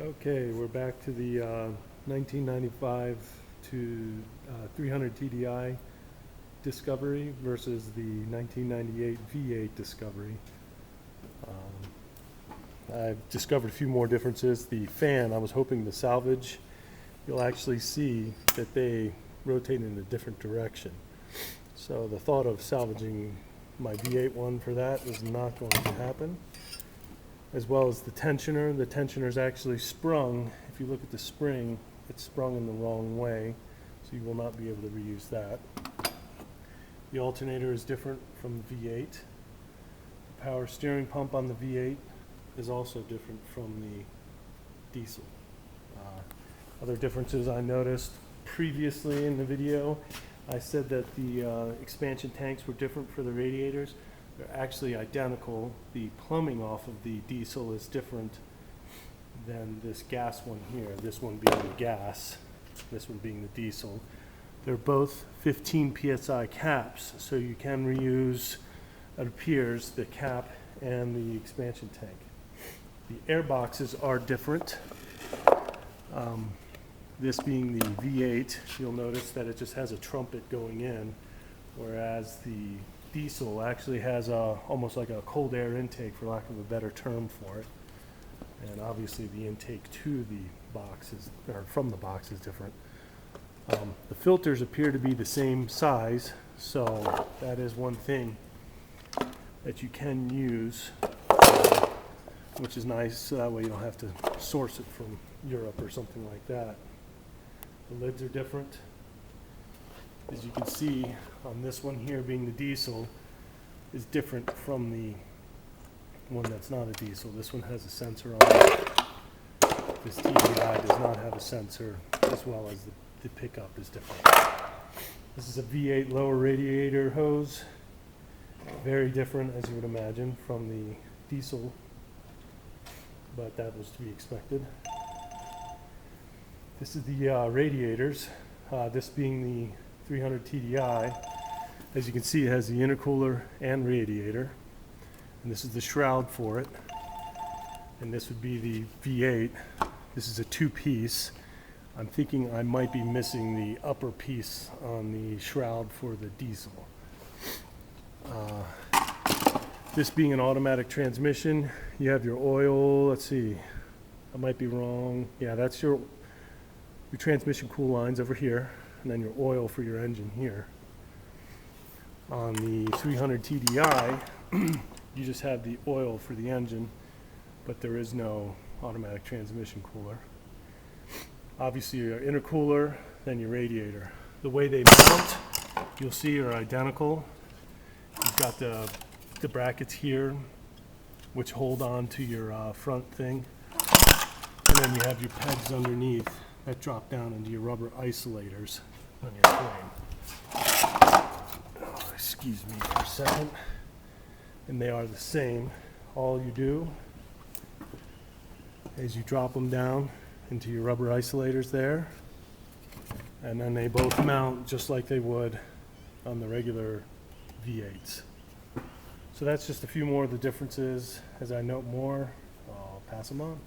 Okay, we're back to the 1995 to 300 TDI Discovery versus the 1998 V8 Discovery. I've discovered a few more differences. The fan, I was hoping to salvage. You'll actually see that they rotate in a different direction. So the thought of salvaging my V8 one for that is not going to happen. As well as the tensioner. The tensioner is actually sprung. If you look at the spring, it's sprung in the wrong way, so you will not be able to reuse that. The alternator is different from the V8. The power steering pump on the V8 is also different from the diesel. Other differences I noticed previously in the video, I said that the expansion tanks were different for the radiators. They're actually identical. The plumbing off of the diesel is different than this gas one here. This one being the gas, this one being the diesel. They're both 15 psi caps, so you can reuse, it appears, the cap and the expansion tank. The air boxes are different. This being the V8, you'll notice that it just has a trumpet going in, whereas the diesel actually has almost like a cold air intake, for lack of a better term for it. And obviously the intake to the box is, or from the box, is different. The filters appear to be the same size, so that is one thing that you can use, which is nice, so that way you don't have to source it from Europe or something like that. The lids are different. As you can see on this one here, being the diesel, is different from the one that's not a diesel. This one has a sensor on it. This TDI does not have a sensor, as well as the pickup is different. This is a V8 lower radiator hose. Very different, as you would imagine, from the diesel, but that was to be expected. This is the radiators, this being the 300 TDI. As you can see, it has the intercooler and radiator, and this is the shroud for it. And this would be the V8. This is a two-piece. I'm thinking I might be missing the upper piece on the shroud for the diesel. This being an automatic transmission, you have your oil, let's see, I might be wrong. Yeah, that's your transmission cool lines over here, and then your oil for your engine here. On the 300 TDI, you just have the oil for the engine, but there is no automatic transmission cooler. Obviously your intercooler, then your radiator. The way they mount, you'll see, are identical. You've got the brackets here, which hold on to your front thing, and then you have your pegs underneath that drop down into your rubber isolators on your frame. Oh, excuse me for a second. And they are the same. All you do is you drop them down into your rubber isolators there, and then they both mount just like they would on the regular V8s. So that's just a few more of the differences. As I note more, I'll pass them on.